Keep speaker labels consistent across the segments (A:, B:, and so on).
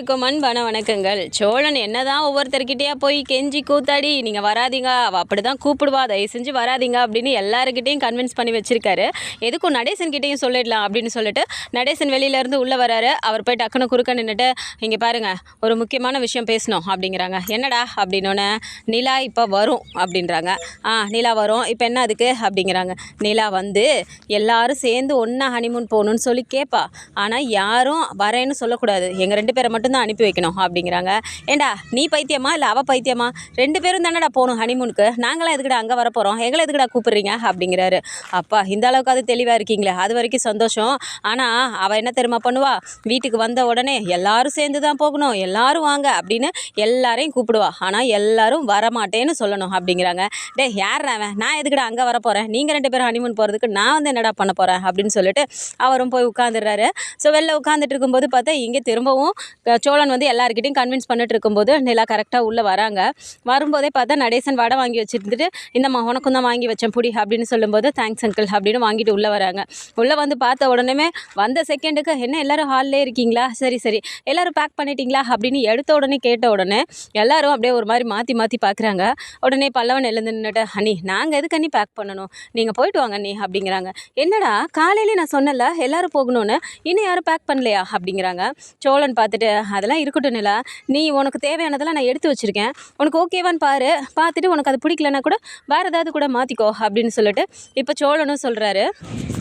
A: எல்லோருக்கும் அன்பான வணக்கங்கள். சோழன் என்னதான் ஒவ்வொருத்தர்கிட்டயா போய் கெஞ்சி கூத்தாடி நீங்கள் வராதீங்க, அவள் அப்படி தான் கூப்பிடுவா, தயவு செஞ்சு வராதீங்க அப்படின்னு எல்லாருக்கிட்டையும் கன்வின்ஸ் பண்ணி வச்சிருக்காரு. எதுக்கும் நடேசன் கிட்டேயும் சொல்லிடலாம் அப்படின்னு சொல்லிட்டு நடேசன் வெளியிலேருந்து உள்ளே வராரு. அவர் போய் டக்குன்னு குறுக்க நின்றுட்டு, இங்கே பாருங்க, ஒரு முக்கியமான விஷயம் பேசணும் அப்படிங்கிறாங்க. என்னடா அப்படின்னோடனே, நிலா இப்போ வரும் அப்படின்றாங்க. நிலா வரும், இப்போ என்ன அதுக்கு அப்படிங்கிறாங்க. நிலா வந்து எல்லாரும் சேர்ந்து ஒன்றா ஹனிமூன் போகணுன்னு சொல்லி கேட்பா, ஆனால் யாரும் வரேன்னு சொல்லக்கூடாது, எங்கள் 2 பேரை மட்டும்தான் அனுப்பி வைக்கணும் அப்படிங்கிறாங்க. ஏண்டா நீ பைத்தியமா இல்லை அவள் பைத்தியமா? 2 பேரும் தானடா போகணும் ஹனிமூனுக்கு, நாங்களாம் எதுக்குடா அங்கே வர போகிறோம், எங்களை எதுக்குடா கூப்பிட்றீங்க அப்படிங்கிறாரு. அப்பா இந்த அளவுக்கு அது தெளிவாக இருக்கீங்களே, அது வரைக்கும் சந்தோஷம். ஆனால் அவள் என்ன தெரியுமா பண்ணுவா, வீட்டுக்கு வந்த உடனே எல்லாரும் சேர்ந்து தான் போகணும், எல்லாரும் வாங்க அப்படின்னு எல்லாரையும் கூப்பிடுவா, ஆனால் எல்லாரும் வரமாட்டேன்னு சொல்லணும் அப்படிங்கிறாங்க. டே யார் அவன், நான் எதுக்குடா அங்கே வர போகிறேன், நீங்கள் 2 பேரும் ஹனிமூன் போகிறதுக்கு நான் வந்து என்னடா பண்ண போகிறேன் அப்படின்னு சொல்லிட்டு அவரும் போய் உட்காந்துடுறாரு. ஸோ வெளில உட்காந்துட்டு இருக்கும்போது பார்த்தா இங்கே திரும்பவும் சோழன் வந்து எல்லாருக்கிட்டையும் கன்வின்ஸ் பண்ணிட்டு இருக்கும்போது நிலா கரெக்டாக உள்ளே வராங்க. வரும்போதே பார்த்தா நடேசன் வடை வாங்கி வச்சுருந்துட்டு, இந்தம்மா உனக்கும் தான் வாங்கி வச்சேன் புடி அப்படின்னு சொல்லும்போது, தேங்க்ஸ் அங்கிள் அப்படின்னு வாங்கிட்டு உள்ளே வராங்க. உள்ளே வந்து பார்த்த உடனே வந்த செகண்டுக்கு, என்ன எல்லோரும் ஹாலிலே இருக்கீங்களா, சரி சரி எல்லோரும் பேக் பண்ணிட்டீங்களா அப்படின்னு எடுத்த உடனே கேட்ட உடனே எல்லாரும் அப்படியே ஒரு மாதிரி மாற்றி மாற்றி பார்க்குறாங்க. உடனே பல்லவன் எழுந்து நின்றுட்டு, அண்ணி நாங்கள் எதுக்கு அண்ணி பேக் பண்ணணும், நீங்கள் போயிட்டு வாங்க அண்ணி அப்படிங்கிறாங்க. என்னடா காலையிலே நான் சொன்னல எல்லோரும் போகணுன்னு, இன்னும் யாரும் பேக் பண்ணலையா அப்படிங்கிறாங்க. சோழன் பார்த்துட்டு, அதெல்லாம் இருக்கட்டும் நிலா, நீ உனக்கு தேவையானதெல்லாம் நான் எடுத்து வச்சுருக்கேன், உனக்கு ஓகேவான்னு பாரு, பார்த்துட்டு உனக்கு அது பிடிக்கலன்னா கூட வேறு ஏதாவது கூட மாற்றிக்கோ அப்படின்னு சொல்லிட்டு இப்போ சோழனும் சொல்கிறாரு.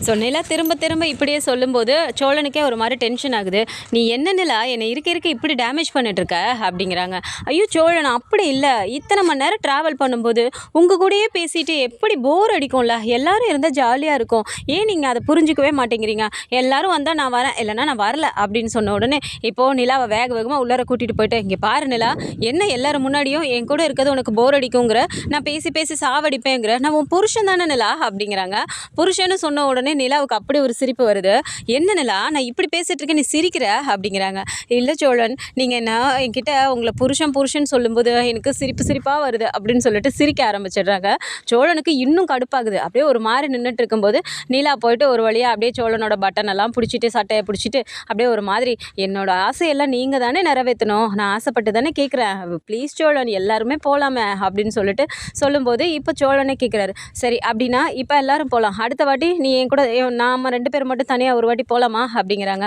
A: ஸோ நிலா திரும்ப திரும்ப இப்படியே சொல்லும்போது சோழனுக்கே ஒரு மாதிரி டென்ஷன் ஆகுது. நீ என்ன நிலா என்னை இருக்க இப்படி டேமேஜ் பண்ணிட்டுருக்க அப்படிங்கிறாங்க. ஐயோ சோழன் அப்படி இல்லை, இத்தனை மணி நேரம் ட்ராவல் பண்ணும்போது உங்கள் கூடயே பேசிட்டு எப்படி போர் அடிக்கும்ல, எல்லோரும் இருந்தால் ஜாலியாக இருக்கும், ஏன் நீங்கள் அதை புரிஞ்சிக்கவே மாட்டேங்கிறீங்க, எல்லோரும் வந்தால் நான் வரேன் இல்லைனா நான் வரல அப்படின்னு சொன்ன உடனே இப்போது நிலாவை வேகமாக உள்ளார கூட்டிகிட்டு போயிட்டு, இங்கே பாரு நிலா, என்ன எல்லோரும் முன்னாடியும் என் கூட இருக்கிறது உனக்கு போர் அடிக்குங்கிற, நான் பேசி பேசி சாவடிப்பேங்கிற, நான் உன் புருஷன் தானே நிலா அப்படிங்கிறாங்க. புருஷன்னு சொன்ன உடனே நிலாவுக்கு அப்படி ஒரு சிரிப்பு வருது. என்ன நிலா நான் இப்படி பேசிட்டு இருக்கேன், நீ சிரிக்கிற அப்படிங்கிறாங்க. இல்லை சோழன், நீங்கள் என்ன என்கிட்ட உங்களை புருஷன் சொல்லும்போது எனக்கு சிரிப்பாக வருது அப்படின்னு சொல்லிட்டு சிரிக்க ஆரம்பிச்சிடுறாங்க. சோழனுக்கு இன்னும் கடுப்பாகுது. அப்படியே ஒரு மாதிரி நின்றுட்டு இருக்கும்போது நிலா போயிட்டு ஒரு வழியாக அப்படியே சோழனோட பட்டன் எல்லாம் பிடிச்சிட்டு சட்டையை பிடிச்சிட்டு அப்படியே ஒரு மாதிரி, என்னோட ஆசையெல்லாம் நீங்கள் தானே நிறைவேற்றணும், நான் ஆசைப்பட்டு தானே கேட்குறேன், ப்ளீஸ் சோழன் எல்லாருமே போகலாமே அப்படின்னு சொல்லிட்டு சொல்லும்போது இப்போ சோழனே கேட்குறாரு, சரி அப்படின்னா இப்போ எல்லாரும் போகலாம், அடுத்த வாட்டி நீ என் கூட நாம் 2 பேர் மட்டும் தனியாக ஒரு வாட்டி போகலாமா அப்படிங்கிறாங்க.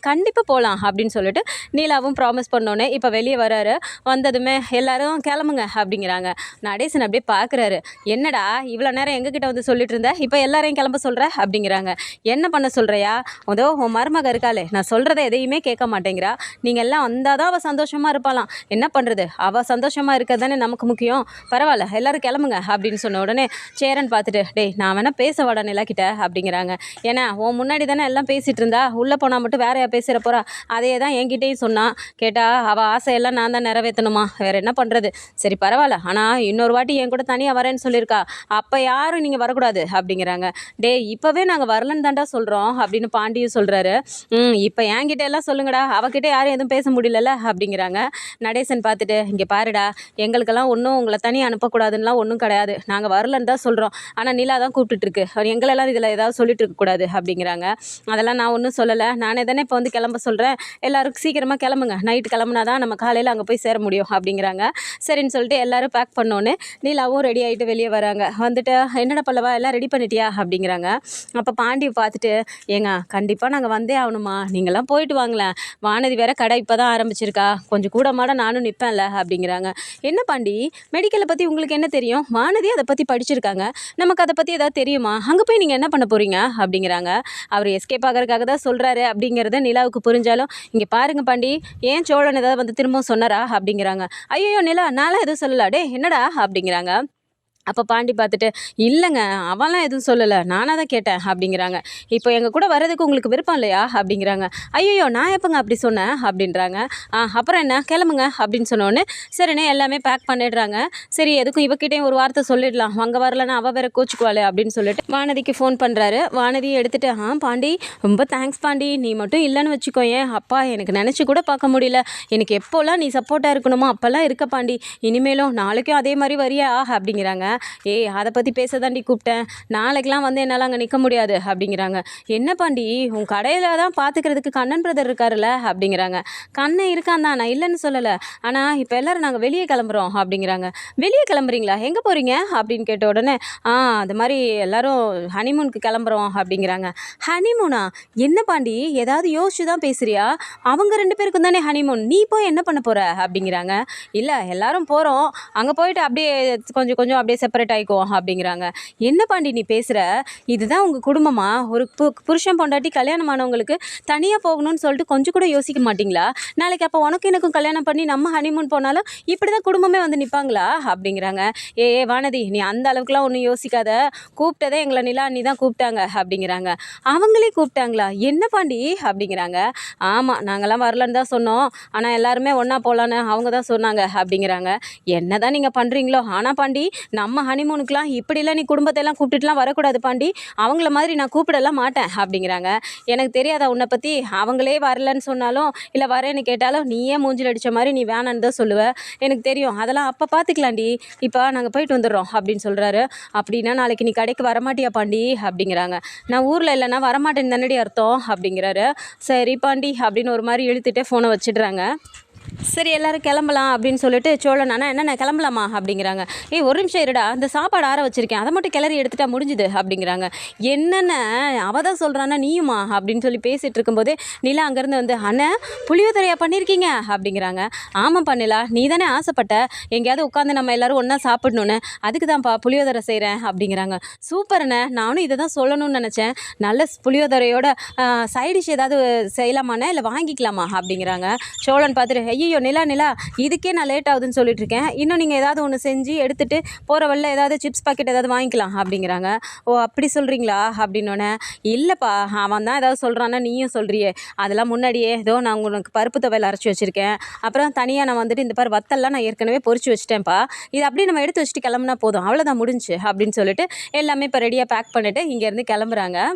A: கண்டிப்பாக போகலாம் அப்படின்னு சொல்லிட்டு நீலாவும் ப்ராமிஸ் பண்ணோன்னே இப்போ வெளியே வராரு. வந்ததுமே எல்லாரும் கிளம்புங்க அப்படிங்கிறாங்க. நடேசன் அப்படியே பார்க்குறாரு, என்னடா இவ்வளோ நேரம் எங்ககிட்ட வந்து சொல்லிட்டு இருந்த, இப்போ எல்லாரையும் கிளம்ப சொல்கிற அப்படிங்கிறாங்க. என்ன பண்ண சொல்கிறியா, அதோ உன் மருமக இருக்காளே, நான் சொல்கிறத எதையுமே கேட்க மாட்டேங்கிறா, நீங்கள் எல்லாம் வந்தால் தான் அவள் சந்தோஷமாக இருப்பாளாம், என்ன பண்ணுறது, அவள் சந்தோஷமாக இருக்கிறது தானே நமக்கு முக்கியம், பரவாயில்ல எல்லாரும் கிளம்புங்க அப்படின்னு சொன்ன உடனே சேரன் பார்த்துட்டு, டேய் நான் வேணால் பேச வாடா நிலாக்கிட்ட அப்படிங்கிறாங்க. ஏன்னா உன் முன்னாடி தானே எல்லாம் பேசிகிட்டு இருந்தா, உள்ளே போனால் மட்டும் வேறையா பேசுகிற போகிறா, அதையே தான் என்கிட்டையும் சொன்னான், கேட்டால் அவள் ஆசையெல்லாம் நான் தான் நிறைவேற்றணுமா, வேறு என்ன பண்ணுறது, சரி பரவாயில்ல, ஆனால் இன்னொரு வாட்டி என் கூட தனியாக வரேன்னு சொல்லியிருக்கா, அப்போ யாரும் நீங்கள் வரக்கூடாது அப்படிங்கிறாங்க. டே இப்போவே நாங்கள் வரலன்னு தாண்டா சொல்கிறோம் அப்படின்னு பாண்டியும் சொல்கிறாரு. இப்போ என்கிட்ட எல்லாம் சொல்லுங்கடா, அவகிட்ட யாரும் எதுவும் பேச முடியலல்ல அப்படிங்கிறாங்க. நடேசன் பார்த்துட்டு, இங்கே பாருடா, எங்களுக்கெல்லாம் ஒன்றும் உங்களை தனியாக அனுப்பக்கூடாதுன்னெலாம் ஒன்றும் கிடையாது, நாங்கள் வரலன்னு தான் சொல்கிறோம், ஆனால் நிலா தான் கூப்பிட்டுருக்கு, எங்களெல்லாம் இதில் ஏதாவது சொல்லிட்டு இருக்கக்கூடாது அப்படிங்கிறாங்க. அதெல்லாம் நான் ஒன்றும் சொல்லலை, நானே தானே இப்போ வந்து கிளம்ப சொல்கிறேன், எல்லாருக்கும் சீக்கிரமாக கிளம்புங்க, நைட்டு கிளம்புனா தான் நம்ம காலையில் அங்கே போய் சேர முடியும் அப்படிங்கிறாங்க. சரின்னு சொல்லிட்டு எல்லோரும் பேக் பண்ணோன்னு நீலாவும் ரெடி ஆகிட்டு வெளியே வராங்க. வந்துட்டு, என்னடா பல்லவா எல்லாம் ரெடி பண்ணிட்டியா அப்படிங்கிறாங்க. அப்போ பாண்டியை பார்த்துட்டு, ஏங்க கண்டிப்பாக நாங்கள் வந்தே ஆகணுமா, நீங்களாம் போயிட்டு வாங்களேன், வானதி வேற கடை இப்போ தான் ஆரம்பிச்சிருக்கா, கொஞ்சம் கூட மாட நானும் நிற்பேன்ல அப்படிங்கிறாங்க. என்ன பாண்டி, மெடிக்கலை பற்றி உங்களுக்கு என்ன தெரியும், வானதி அதை பற்றி படிச்சிருக்காங்க, நமக்கு அதை பற்றி ஏதாவது தெரியுமா, அங்கே போய் நீங்கள் என்ன பண்ண போகிறீங்க அப்படிங்கிறாங்க. அவர் எஸ்கேப் ஆகிறதுக்காக தான் சொல்கிறாரு அப்படிங்கிறத நிலாவுக்கு புரிஞ்சாலும், இங்கே பாருங்க பாண்டி, ஏன் சோழன் ஏதாவது வந்து திரும்பவும் சொன்னாரா அப்படிங்கிறாங்க. ஐயோ நிலா நான்லாம் எதுவும் சொல்லலா, டே என்னடா அப்படிங்கிறாங்க. அப்போ பாண்டி பார்த்துட்டு, இல்லைங்க அவன்லாம் எதுவும் சொல்லலை, நானாக தான் கேட்டேன் அப்படிங்கிறாங்க. இப்போ எங்கள் கூட வர்றதுக்கு உங்களுக்கு விருப்பம் இல்லையா அப்படிங்கிறாங்க. ஐயோ நான் எப்போங்க அப்படி சொன்னேன் அப்படின்றாங்க. அப்புறம் என்ன கிளம்புங்க அப்படின்னு சொன்னோன்னே சரிண்ணே எல்லாமே பேக் பண்ணிடுறாங்க. சரி எதுக்கும் இவக்கிட்டே ஒரு வார்த்தை சொல்லிடலாம், அங்கே வரலன்னா அவள் வேற கோச்சுக்குவாளே அப்படின்னு சொல்லிட்டு வானதிக்கு ஃபோன் பண்ணுறாரு. வானதியை எடுத்துகிட்டு, பாண்டி ரொம்ப தேங்க்ஸ் பாண்டி, நீ மட்டும் இல்லைன்னு வச்சுக்கோ, ஏன் அப்பா எனக்கு நினச்சி கூட பார்க்க முடியல, எனக்கு எப்போல்லாம் நீ சப்போர்ட்டாக இருக்கணுமோ அப்போல்லாம் இருக்க பாண்டி, இனிமேலும் நாளைக்கும் அதே மாதிரி வரியா அப்படிங்கிறாங்க. ஏய் அதை பற்றி பேச தாண்டி கூப்பிட்டேன், நாளைக்கெலாம் வந்து என்னால் அங்கே நிற்க முடியாது அப்படிங்கிறாங்க. என்ன பாண்டி உன் கடையில் தான் பார்த்துக்கிறதுக்கு கண்ணன் பிரதர் இருக்காருல்ல அப்படிங்கிறாங்க. கண்ணன் இருக்கான் தான், நான் இல்லைன்னு சொல்லலை, ஆனால் இப்போ எல்லோரும் நாங்கள் வெளியே கிளம்புறோம் அப்படிங்கிறாங்க. வெளியே கிளம்புறீங்களா, எங்கே போகிறீங்க அப்படின்னு கேட்ட உடனே அது மாதிரி எல்லோரும் ஹனிமூனுக்கு கிளம்புறோம் அப்படிங்கிறாங்க. ஹனிமூனா? என்ன பாண்டி ஏதாவது யோசிச்சு தான் பேசுறியா? அவங்க 2 பேருக்கும் தானே ஹனிமூன், நீ போய் என்ன பண்ண போகிற அப்படிங்கிறாங்க. இல்லை எல்லாரும் போகிறோம், அங்கே போயிட்டு அப்படியே கொஞ்சம் கொஞ்சம் அப்படியே செப்பரேட் ஆகிக்குவோம் அப்படிங்கிறாங்க. என்ன பாண்டி நீ பேசுகிற? இதுதான் உங்கள் குடும்பமா? ஒரு புருஷன் பொண்டாட்டி கல்யாணம் ஆனவங்களுக்கு தனியாக போகணும்னு சொல்லிட்டு கொஞ்சம் கூட யோசிக்க மாட்டிங்களா? நாளைக்கு அப்போ உனக்கு எனக்கும் கல்யாணம் பண்ணி நம்ம ஹனிமூன் போனாலும் இப்படி தான் குடும்பமே வந்து நிற்பாங்களா அப்படிங்கிறாங்க. ஏ வானதி, நீ அந்த அளவுக்குலாம் ஒன்றும் யோசிக்காத, கூப்பிட்டதே எங்களை நிலா நீ தான் கூப்பிட்டாங்க அப்படிங்கிறாங்க. அவங்களே கூப்பிட்டாங்களா? என்ன பாண்டி அப்படிங்கிறாங்க. ஆமாம், நாங்கள்லாம் வரலன்னு தான் சொன்னோம், ஆனால் எல்லாருமே ஒன்றா போகலான்னு அவங்க தான் சொன்னாங்க அப்படிங்கிறாங்க. என்ன தான் நீங்கள் பண்ணுறீங்களோ, ஆனால் பாண்டி நம்ம ஹனிமூனுக்குலாம் இப்படிலாம் நீ குடும்பத்தையெல்லாம் கூப்பிட்டுட்டுலாம் வரக்கூடாது பாண்டி, அவங்கள மாதிரி நான் கூப்பிடலாம் மாட்டேன் அப்படிங்கிறாங்க. எனக்கு தெரியாதா உன்னை பற்றி? அவங்களே வரலன்னு சொன்னாலும் இல்லை வரேன்னு கேட்டாலும் நீயே மூஞ்சில் அடித்த மாதிரி நீ வேணான்னு தான் சொல்லுவேன், எனக்கு தெரியும், அதெல்லாம் அப்போ பார்த்துக்கலாண்டி, இப்போ நாங்கள் போயிட்டு வந்துடுறோம் அப்படின்னு சொல்கிறாரு. அப்படின்னா நாளைக்கு நீ கடைக்கு வரமாட்டியா பாண்டி அப்படிங்கிறாங்க. நான் ஊரில் இல்லைன்னா வரமாட்டேன்னு தானடி அர்த்தம் அப்படிங்கிறாரு. சரி பாண்டி அப்படின்னு ஒரு மாதிரி இழுத்துட்டே ஃபோனை வச்சிடுறாங்க. சரி எல்லோரும் கிளம்பலாம் அப்படின்னு சொல்லிட்டு சோழன் அண்ணா என்னென்ன கிளம்பலாமா அப்படிங்கிறாங்க. ஏய் ஒரு நிமிஷம் இருடா, அந்த சாப்பாடு ஆற வச்சுருக்கேன், அதை மட்டும் கிளறி எடுத்துட்டா முடிஞ்சுது அப்படிங்கிறாங்க. என்னென்ன அவள் தான் சொல்கிறான்னா நீயுமா அப்படின்னு சொல்லி பேசிகிட்டு இருக்கும்போதே நிலா அங்கேருந்து வந்து அண்ணன் புளியோதரையா பண்ணியிருக்கீங்க அப்படிங்கிறாங்க. ஆமாம் பண்ணிலா, நீ தானே ஆசைப்பட்ட எங்கேயாவது உட்காந்து நம்ம எல்லோரும் ஒன்றா சாப்பிடணுன்னு, அதுக்கு தான்ப்பா புளியோதரை செய்கிறேன் அப்படிங்கிறாங்க. சூப்பர்ண்ணே, நானும் இதை தான் சொல்லணும்னு நினச்சேன், நல்ல புளியோதரையோட சைடிஷ் ஏதாவது செய்யலாமாண்ணே இல்லை வாங்கிக்கலாமா அப்படிங்கிறாங்க. சோழன் பார்த்துட்டு ஐயோ நிலா இதுக்கே நான் லேட் ஆகுதுன்னு சொல்லிட்டு இருக்கேன், இன்னும் நீங்கள் ஏதாவது ஒன்று செஞ்சு எடுத்துகிட்டு போகிற வழியில் ஏதாவது சிப்ஸ் பாக்கெட் ஏதாவது வாங்கிக்கலாம் அப்படிங்கிறாங்க. ஓ அப்படி சொல்கிறீங்களா அப்படின்னோடனே, இல்லைப்பா அவன் தான் ஏதாவது சொல்கிறான்னா நீயும் சொல்கிறியே, அதெல்லாம் முன்னாடியே ஏதோ நான் உங்களுக்கு பருப்பு துவையல் அரைச்சி வச்சுருக்கேன், அப்புறம் தனியாக நான் வந்துட்டு இந்த பாரு வத்தல்லாம் நான் ஏற்கனவே பொரிச்சு வச்சுட்டேன்ப்பா, இது அப்படியே நம்ம எடுத்து வச்சுட்டு கிளம்புனா போதும், அவ்வளோதான் முடிஞ்சு அப்படின்னு சொல்லிட்டு எல்லாமே இப்போ ரெடியாக பேக் பண்ணிவிட்டு இங்கேருந்து கிளம்புறாங்க.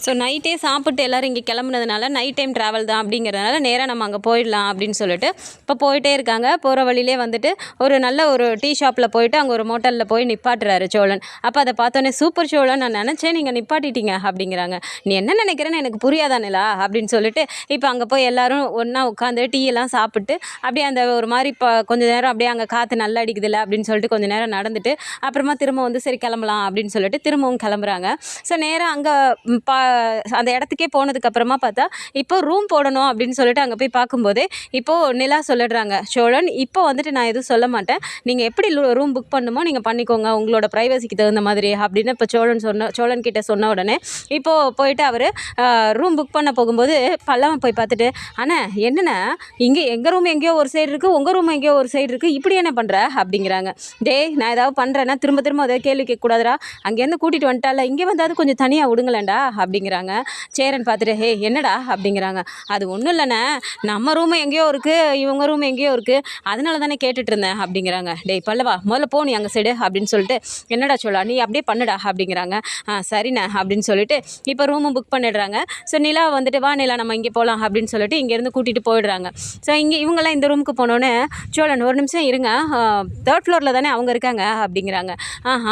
A: ஸோ நைட்டே சாப்பிட்டு எல்லோரும் இங்கே கிளம்புனதுனால நைட் டைம் ட்ராவல் தான் அப்படிங்கிறதுனால நேராக நம்ம அங்கே போயிடலாம் அப்படின்னு சொல்லிட்டு இப்போ போயிட்டே இருக்காங்க. போகிற வழியிலே வந்துட்டு ஒரு நல்ல ஒரு டீ ஷாப்பில் போயிட்டு அங்கே ஒரு மோட்டலில் போய் நிப்பாட்டுறாரு சோழன். அப்போ அதை பார்த்தோன்னே சூப்பர் சோழன், நான் நினச்சேன் நீங்கள் நிப்பாட்டிட்டீங்க அப்படிங்கிறாங்க. நீ என்ன நினைக்கிறேன்னு எனக்கு புரியாதானேலா அப்படின்னு சொல்லிட்டு இப்போ அங்கே போய் எல்லோரும் ஒன்றா உட்காந்து டீ எல்லாம் சாப்பிட்டு அப்படியே அந்த ஒரு மாதிரி இப்போ கொஞ்சம் நேரம் அப்படியே அங்கே காற்று நல்லா அடிக்குதுல்ல அப்படின்னு சொல்லிட்டு கொஞ்சம் நேரம் நடந்துட்டு அப்புறமா திரும்ப வந்து சரி கிளம்பலாம் அப்படின்னு சொல்லிட்டு திரும்பவும் கிளம்புறாங்க. ஸோ நேராக அங்கே அந்த இடத்துக்கே போனதுக்கப்புறமா பார்த்தா இப்போ ரூம் போடணும் அப்படின்னு சொல்லிட்டு அங்கே போய் பார்க்கும்போதே இப்போது நிலா சொல்லிடுறாங்க, சோழன் இப்போ வந்துட்டு நான் எதுவும் சொல்ல மாட்டேன், நீங்கள் எப்படி ரூம் புக் பண்ணுமோ நீங்கள் பண்ணிக்கோங்க உங்களோட ப்ரைவசிக்கு தகுந்த மாதிரி அப்படின்னு இப்போ சோழன் கிட்ட சொன்ன உடனே இப்போது போயிட்டு அவர் ரூம் புக் பண்ண போகும்போது பல்லவன் போய் பார்த்துட்டு அண்ணா என்னென்ன இங்கே எங்கள் ரூம் எங்கேயோ ஒரு சைடு இருக்குது, உங்கள் ரூம் எங்கேயோ ஒரு சைடு இருக்குது, இப்படி என்ன பண்ணுற அப்படிங்கிறாங்க. டேய் நான் ஏதாவது பண்ணுறேன்னா திரும்ப திரும்ப அதை கேள்வி கேட்கக்கூடாதுரா, அங்கேருந்து கூட்டிகிட்டு வந்துட்டால இங்கே வந்தாது கொஞ்சம் தனியாக விடுங்களேன்டா அப்படிங்கிறாங்க. சேரன் பார்த்துட்டு ஹே என்னடா அப்படிங்கிறாங்க. அது ஒன்றும் இல்லைண்ணே, நம்ம ரூம் எங்கேயோ இருக்குது இவங்க ரூம் எங்கேயோ இருக்குது, அதனால தானே கேட்டுட்டு இருந்தேன் அப்படிங்கிறாங்க. டேய் பல்லவா முதல்ல போ நீ அங்கே சைடு அப்படின்னு சொல்லிட்டு என்னடா சொல்லா நீ அப்படியே பண்ணுடா அப்படிங்கிறாங்க. சரிண்ணே அப்படின்னு சொல்லிட்டு இப்போ ரூமும் புக் பண்ணிடுறாங்க. ஸோ நிலா வந்துட்டு வா நிலா நம்ம இங்கே போகலாம் அப்படின்னு சொல்லிட்டு இங்கேருந்து கூட்டிகிட்டு போயிடுறாங்க. ஸோ இங்கே இவங்கெல்லாம் இந்த ரூமுக்கு போனோன்னே சோழன் ஒரு நிமிஷம் இருங்க, 3rd ஃப்ளோரில் தானே அவங்க இருக்காங்க அப்படிங்கிறாங்க.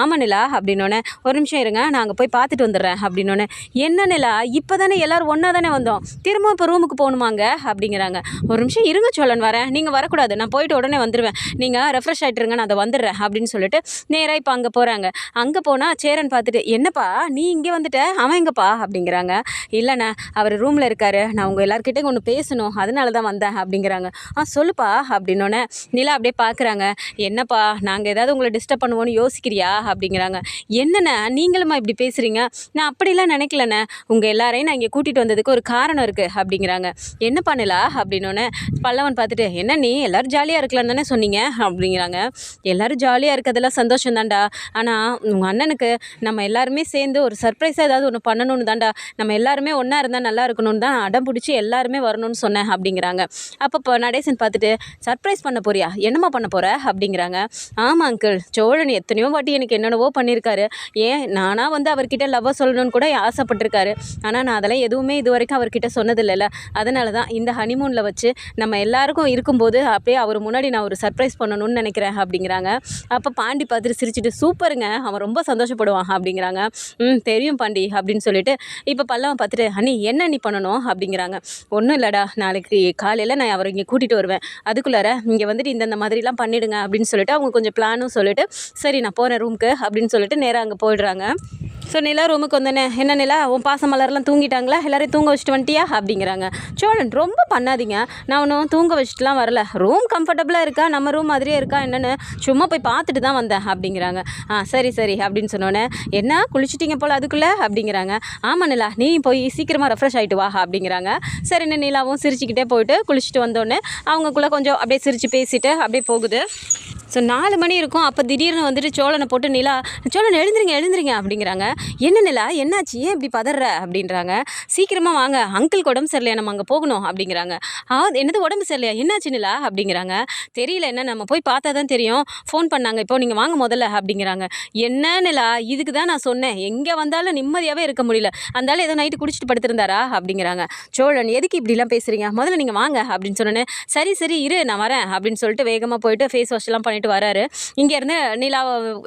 A: ஆமாம் நிலா அப்படின்னோடனே ஒரு நிமிஷம் இருங்க நான் அங்கே போய் பார்த்துட்டு வந்துடுறேன் அப்படின்னோடனே என்ன நிலா இப்போ தானே எல்லோரும் ஒன்றா தானே வந்தோம், திரும்ப இப்போ ரூமுக்கு போகணுமாங்க அப்படிங்கிறாங்க. ஒரு நிமிஷம் இருங்க சோழன் வரேன், நீங்கள் வரக்கூடாது, நான் போயிட்டு உடனே வந்துடுவேன், நீங்கள் ரெஃப்ரெஷ் ஆகிட்டுருங்க நான் அதை வந்துடுறேன் அப்படின்னு சொல்லிட்டு நேராக இப்போ அங்கே போகிறாங்க. அங்கே போனால் சேரன் பார்த்துட்டு என்னப்பா நீ இங்கே வந்துட்ட, அவன் எங்கப்பா அப்படிங்கிறாங்க. இல்லைண்ணா அவர் ரூமில் இருக்காரு, நான் உங்கள் எல்லாருக்கிட்டையும் ஒன்று பேசணும் அதனால தான் வந்தேன் அப்படிங்கிறாங்க. சொல்லுப்பா அப்படின்னோடனே நிலா அப்படியே பார்க்குறாங்க. என்னப்பா நாங்கள் ஏதாவது உங்களை டிஸ்டர்ப் பண்ணுவோன்னு யோசிக்கிறியா அப்படிங்கிறாங்க. என்னண்ணா நீங்களுமா இப்படி பேசுகிறீங்க, நான் அப்படிலாம் நினைக்கலண்ணே, உங்கள் எல்லாரையும் நான் இங்கே கூட்டிகிட்டு வந்ததுக்கு ஒரு காரணம் இருக்குது அப்படிங்கிறாங்க. என்ன பண்ணலா அப்படின்னோடனே பல்லவன் பார்த்துட்டு என்ன நீ எல்லோரும் ஜாலியாக இருக்கலான்னு தானே சொன்னீங்க அப்படிங்கிறாங்க. எல்லோரும் ஜாலியாக இருக்கிறதெல்லாம் சந்தோஷம் தான்டா, ஆனால் உங்கள் அண்ணனுக்கு நம்ம எல்லாருமே சேர்ந்து ஒரு சர்ப்ரைஸாக ஏதாவது ஒன்று பண்ணணும்னு தான்டா, நம்ம எல்லாருமே ஒன்றா இருந்தால் நல்லா இருக்கணும்னு தான் அடம் பிடிச்சி எல்லாருமே வரணும்னு சொன்னேன் அப்படிங்கிறாங்க. அப்போ நடேசன் பார்த்துட்டு சர்ப்ரைஸ் பண்ண போறியா, என்னம்மா பண்ண போகிற அப்படிங்கிறாங்க. ஆமாம் அங்கிள், சோழன் எத்தனையோ வாட்டி எனக்கு என்னென்னவோ பண்ணியிருக்காரு, ஏன் நானாக வந்து அவர்கிட்ட லவ்வை சொல்லணும்னு கூட ஆசைப்பட்டிருக்கேன், இருக்காரு. ஆனால் நான் அதெல்லாம் எதுவுமே இது வரைக்கும் அவர்கிட்ட சொன்னதில்லைல்ல. அதனால தான் இந்த ஹனிமூனில் வச்சு நம்ம எல்லாருக்கும் இருக்கும்போது அப்படியே அவர் முன்னாடி நான் ஒரு சர்ப்ரைஸ் பண்ணணும்னு நினைக்கிறேன் அப்படிங்கிறாங்க. அப்போ பாண்டி பார்த்துட்டு சிரிச்சுட்டு சூப்பருங்க, அவன் ரொம்ப சந்தோஷப்படுவான் அப்படிங்கிறாங்க. தெரியும் பாண்டி அப்படின்னு சொல்லிட்டு இப்போ பல்லவன் பார்த்துட்டு அண்ணி என்ன நீ பண்ணணும் அப்படிங்கிறாங்க. ஒன்றும் இல்லைடா, நாளைக்கு காலையில் நான் அவரை இங்கே கூட்டிகிட்டு வருவேன், அதுக்குள்ளார இங்கே வந்துட்டு இந்த மாதிரிலாம் பண்ணிவிடுங்க அப்படின்னு சொல்லிட்டு அவங்க கொஞ்சம் பிளானும் சொல்லிட்டு சரி நான் போகிறேன் ரூமுக்கு அப்படின்னு சொல்லிட்டு நேராக அங்கே போயிடுறாங்க. ஸோ நிலா ரூமுக்கு வந்தோடனே என்ன நிலா உன் பாசமலர்லாம் தூங்கிட்டாங்களா, எல்லாரையும் தூங்க வச்சுட்டு வந்துட்டியா அப்படிங்கிறாங்க. சோழன் ரொம்ப பண்ணாதீங்க, நான் ஒன்றும் தூங்க வச்சுட்டுலாம் வரல, ரூம் கம்ஃபர்டபுளாக இருக்கா, நம்ம ரூம் மாதிரியே இருக்கா என்னென்னு சும்மா போய் பார்த்துட்டு தான் வந்தேன் அப்படிங்கிறாங்க. சரி சரி அப்படின்னு சொன்னோன்னே என்ன குளிச்சிட்டிங்க போல் அதுக்குள்ளே அப்படிங்கிறாங்க. ஆமாம் நிலா, நீ போய் சீக்கிரமாக ரெஃப்ரெஷ் ஆகிட்டு வா அப்படிங்கிறாங்க. சரின்னு நிலாவும் சிரிச்சுக்கிட்டே போயிட்டு குளிச்சுட்டு வந்தோடனே அவங்கக்குள்ளே கொஞ்சம் அப்படியே சிரித்து பேசிட்டு அப்படியே போகுது. ஸோ 4 மணி இருக்கும். அப்போ திடீர்னு வந்துட்டு சோழனை போட்டு நிலா சோழன் எழுந்திரிங்க அப்படிங்கிறாங்க. என்ன நிலா என்னாச்சு, ஏன் இப்படி பதற அப்படின்றாங்க. சீக்கிரமாக வாங்க, அங்கிளுக்கு உடம்பு சரியில்லையா, நம்ம அங்கே போகணும் அப்படிங்கிறாங்க. என்னது உடம்பு சரியில்லையா, என்னாச்சு நிலா அப்படிங்கிறாங்க. தெரியல, என்ன நம்ம போய் பார்த்தா தான் தெரியும், ஃபோன் பண்ணாங்க, இப்போ நீங்கள் வாங்க முதல்ல அப்படிங்கிறாங்க. என்ன நிலா, இதுக்கு தான் நான் சொன்னேன், எங்கே வந்தாலும் நிம்மதியாகவே இருக்க முடியல, அந்தாலும் ஏதோ நைட்டு குடிச்சிட்டு படுத்திருந்தாரா அப்படிங்கிறாங்க. சோழன் எதுக்கு இப்படிலாம் பேசுகிறீங்க, முதல்ல நீங்கள் வாங்க அப்படின்னு சொன்னோன்னே சரி சரி இரு நான் வரேன் அப்படின்னு சொல்லிட்டு வேகமாக போயிட்டு ஃபேஸ் வாஷ்லாம் பண்ணிட்டு வராரு. இங்கேருந்து நிலா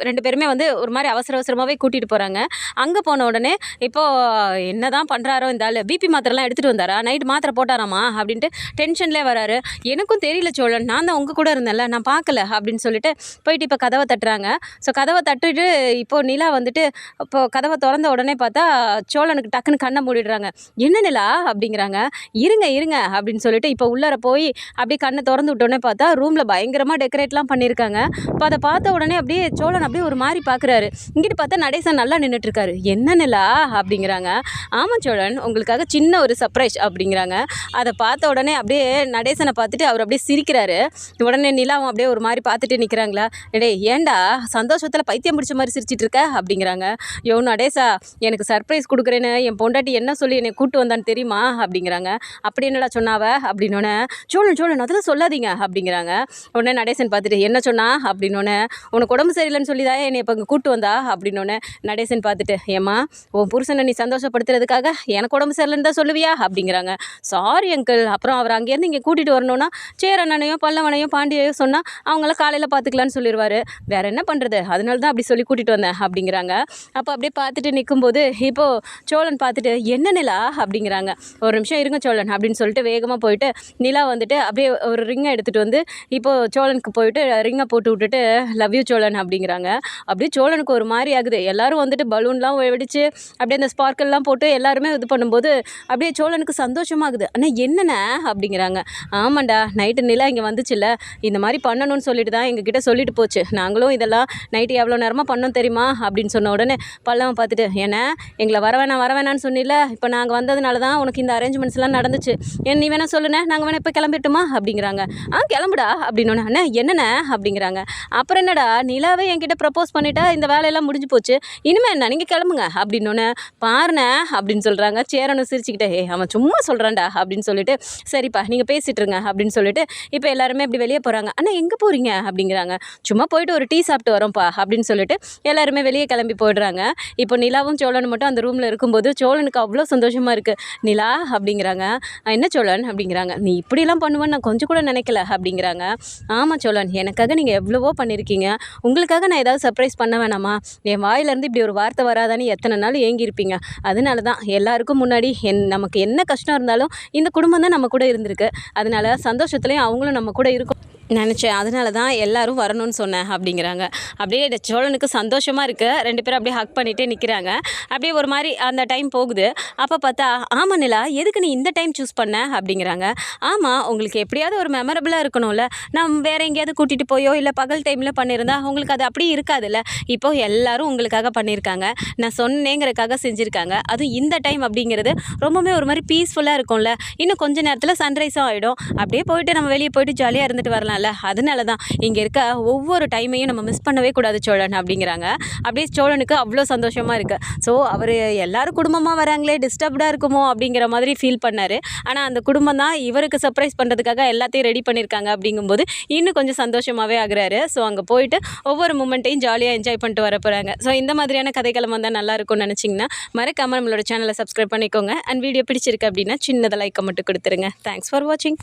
A: 2 பேருமே வந்து ஒரு மாதிரி அவசரமாகவே கூட்டிகிட்டு போகிறாங்க. அங்கே போன உடனே இப்போது என்ன தான் பண்ணுறாரோ இந்த ஆள், பிபி மாத்திரைலாம் எடுத்துகிட்டு வந்தாரா, நைட் மாத்திரை போட்டாராமா அப்படின்ட்டு டென்ஷன்லேயே வராரு. எனக்கும் தெரியல சோழன், நான் தான் உங்கள் கூட இருந்தேன்ல, நான் பார்க்கல அப்படின்னு சொல்லிட்டு போயிட்டு இப்போ கதவை தட்டுறாங்க. ஸோ கதவை தட்டிட்டு இப்போது நிலா வந்துட்டு இப்போது கதவை திறந்த உடனே பார்த்தா சோழனுக்கு டக்குன்னு கண்ணை மூடிடுறாங்க. என்ன நிலா அப்படிங்கிறாங்க. இருங்க அப்படின்னு சொல்லிட்டு இப்போ உள்ளார போய் அப்படியே கண்ணை திறந்து விட்டோடனே பார்த்தா ரூமில் பயங்கரமாக டெக்கரேட்லாம் பண்ணியிருக்காங்க. இப்போ அதை பார்த்த உடனே அப்படியே சோழன் அப்படியே ஒரு மாதிரி பார்க்குறாரு. இங்கிட்டு பார்த்தா நடேசன் நல்லா நின்றுட்டுருக்காரு. என்ன நிலா அப்படிங்கிறாங்க. ஆமாம் சோழன், உங்களுக்காக சின்ன ஒரு சர்ப்ரைஸ் அப்படிங்கிறாங்க. அதை பார்த்த உடனே அப்படியே நடேசனை பார்த்துட்டு அவர் அப்படியே சிரிக்கிறாரு. உடனே நிலாவும் அப்படியே ஒரு மாதிரி பார்த்துட்டு நிற்கிறாங்களா. டேய் ஏண்டா சந்தோஷத்தில் பைத்தியம் பிடிச்ச மாதிரி சிரிச்சிட்டு இருக்க அப்படிங்கிறாங்க. யோ நடேசா, எனக்கு சர்ப்ரைஸ் கொடுக்குறேன்னு என் பொண்டாட்டி என்ன சொல்லி என்னை கூப்பிட்டு வந்தான்னு தெரியுமா அப்படிங்கிறாங்க. அப்படி என்னடா சொன்னாவ அப்படின்னோடனே சோழன் அதெல்லாம் சொல்லாதீங்க அப்படிங்கிறாங்க. உடனே நடேசன் பார்த்துட்டு என்ன சொன்னா அப்படின்னோடனே உனக்கு உடம்பு சரியில்லைன்னு சொல்லிதான் என்னை இப்போ இங்கே கூப்பிட்டு வந்தா அப்படின்னோடனே நடேசன் பார்த்துட்டு ஏம்மா உன் புருஷனை நீ சந்தோஷப்படுத்துறதுக்காக எனக்கு உடம்பு சரியில்லைன்னு தான் சொல்லுவியா அப்படிங்கிறாங்க. சாரி அங்கிள், அப்புறம் அவர் அங்கேருந்து இங்கே கூட்டிகிட்டு வரணும்னா சேரண்ணனையும் பல்லவனையும் பாண்டியையும் சொன்னால் அவங்கள காலையில் பார்த்துக்கலான்னு சொல்லிடுவார், வேறு என்ன பண்ணுறது, அதனால தான் அப்படி சொல்லி கூட்டிகிட்டு வந்தேன் அப்படிங்கிறாங்க. அப்போ அப்படியே பார்த்துட்டு நிற்கும்போது இப்போது சோழன் பார்த்துட்டு என்ன நிலா அப்படிங்கிறாங்க. ஒரு நிமிஷம் இருங்க சோழன் அப்படின்னு சொல்லிட்டு வேகமாக போயிட்டு நிலா வந்துட்டு அப்படியே ஒரு ரிங்கை எடுத்துகிட்டு வந்து இப்போது சோழனுக்கு போயிட்டு ரிங்கை போட்டு விட்டுட்டு லவ் யூ சோழன் அப்படிங்கிறாங்க. அப்படியே சோழனுக்கு ஒரு மாதிரி ஆகுது. எல்லோரும் வந்துட்டு பலூன்லாம் வெடிச்சு அப்படியே அந்த ஸ்பார்க்கெல்லாம் போட்டு எல்லாருமே இது பண்ணும்போது அப்படியே சோழனுக்கு சந்தோஷமாகுது. ஆனால் என்னென்ன அப்படிங்கிறாங்க. ஆமாண்டா, நைட்டு நிலா இங்கே வந்துச்சுல்ல, இந்த மாதிரி பண்ணணும்னு சொல்லிட்டு தான் எங்ககிட்ட சொல்லிட்டு போச்சு, நாங்களும் இதெல்லாம் நைட்டு எவ்வளோ நேரமாக பண்ணோம் தெரியுமா அப்படின்னு சொன்ன உடனே பல்லவன் பார்த்துட்டு ஏன்னா எங்களை வரவேணான்னு சொன்னில, இப்போ நாங்கள் வந்ததுனால தான் உனக்கு இந்த அரேஞ்ச்மெண்ட்ஸ்லாம் நடந்துச்சு, நீ வேணா சொல்லுண்ணே, நாங்கள் வேணா இப்போ கிளம்பிட்டுமா அப்படிங்கிறாங்க. கிளம்புடா அப்படின்னோடனே அண்ணே என்னண்ணே அப்படிங்கிறாங்க. அப்புறம் என்னடா நிலாவே என்கிட்ட ப்ரப்போஸ் பண்ணிட்டா, இந்த வேலையெல்லாம் முடிஞ்சு போச்சு, இனிமேல் என்ன நீங்கள் கிளம்புங்க அப்படின்னோடனே பாருண்ணே அப்படின்னு சொல்கிறாங்க. சேரனும் சிரிச்சுக்கிட்டே அவன் சும்மா சொல்கிறான்டா அப்படின்னு சொல்லிட்டு சரிப்பா நீங்கள் பேசிகிட்டு இருங்க அப்படின்னு சொல்லிட்டு இப்போ எல்லாருமே இப்படி வெளியே போகிறாங்க. அண்ணா எங்கே போகிறீங்க அப்படிங்கிறாங்க. சும்மா போயிட்டு ஒரு டீ சாப்பிட்டு வரோம்ப்பா அப்படின்னு சொல்லிட்டு எல்லாருமே வெளியே கிளம்பி போயிடுறாங்க. இப்போ நிலாவும் சோழனும் மட்டும் அந்த ரூமில் இருக்கும்போது சோழனுக்கு அவ்வளோ சந்தோஷமாக இருக்குது. நிலா அப்படிங்கிறாங்க. என்ன சோழன் அப்படிங்கிறாங்க. நீ இப்படிலாம் பண்ணுவேன்னு நான் கொஞ்சம் கூட நினைக்கல அப்படிங்கிறாங்க. ஆமாம் சோழன், எனக்காக நீங்கள் எவ்வளவோ பண்ணியிருக்கீங்க, உங்களுக்காக நான் ஏதாவது சர்ப்ரைஸ் பண்ண வேணாமா, என் வாயிலேருந்து இப்படி ஒரு வார்த்தை வராதான்னு எத்தனை நாள் ஏங்கியிருப்பீங்க, அதனால தான் எல்லாருக்கும் முன்னாடி நமக்கு என்ன கஷ்டம் இருந்தாலும் இந்த குடும்பம் தான் நம்ம கூட இருந்திருக்கு, அதனால சந்தோஷத்துலேயும் அவங்களும் நம்ம கூட இருக்கும் நினச்சேன், அதனால தான் எல்லோரும் வரணும்னு சொன்னேன் அப்படிங்கிறாங்க. அப்படியே சோழனுக்கு சந்தோஷமாக இருக்குது. 2 பேரும் அப்படியே ஹக் பண்ணிகிட்டே நிற்கிறாங்க. அப்படியே ஒரு மாதிரி அந்த டைம் போகுது. அப்போ பார்த்தா ஆமாம் நிலா, எதுக்கு நீ இந்த டைம் சூஸ் பண்ண அப்படிங்கிறாங்க. ஆமாம், உங்களுக்கு எப்படியாவது ஒரு மெமரபிளாக இருக்கணும்ல, நான் வேறு எங்கேயாவது கூட்டிகிட்டு போயோ இல்லை பகல் டைமில் பண்ணியிருந்தா உங்களுக்கு அது அப்படி இருக்காதுல்ல, இப்போது எல்லோரும் உங்களுக்காக பண்ணியிருக்காங்க, நான் சொன்னேங்கிறதுக்காக செஞ்சுருக்காங்க, அதுவும் இந்த டைம் அப்படிங்கிறது ரொம்பவே ஒரு மாதிரி பீஸ்ஃபுல்லாக இருக்கும்ல, இன்னும் கொஞ்சம் நேரத்தில் சன்ரைஸும் ஆகிடும், அப்படியே போயிட்டு நம்ம வெளியே போயிட்டு ஜாலியாக இருந்துட்டு வரலாம்ல இருக்காங்கல்ல, அதனால தான் இங்கே இருக்க ஒவ்வொரு டைமையும் நம்ம மிஸ் பண்ணவே கூடாது சோழன் அப்படிங்கிறாங்க. அப்படியே சோழனுக்கு அவ்வளோ சந்தோஷமாக இருக்குது. ஸோ அவர் எல்லாரும் குடும்பமாக வராங்களே டிஸ்டர்ப்டாக இருக்குமோ அப்படிங்கிற மாதிரி ஃபீல் பண்ணார். ஆனால் அந்த குடும்பம் தான் இவருக்கு சர்ப்ரைஸ் பண்ணுறதுக்காக எல்லாத்தையும் ரெடி பண்ணியிருக்காங்க அப்படிங்கும்போது இன்னும் கொஞ்சம் சந்தோஷமாகவே ஆகுறாரு. ஸோ அங்கே போயிட்டு ஒவ்வொரு மூமெண்ட்டையும் ஜாலியாக என்ஜாய் பண்ணிட்டு வர போகிறாங்க. ஸோ இந்த மாதிரியான கதைக்களம் வந்தால் நல்லா இருக்கும்னு நினச்சிங்கன்னா மறக்காமல் நம்மளோட சேனலை சப்ஸ்கிரைப் பண்ணிக்கோங்க. அண்ட் வீடியோ பிடிச்சிருக்கு அப்படின்னா சின்னதாக லைக்கை மட்டும் கொடுத்துருங்க. தேங்க்ஸ் ஃபார் வாட்சிங்.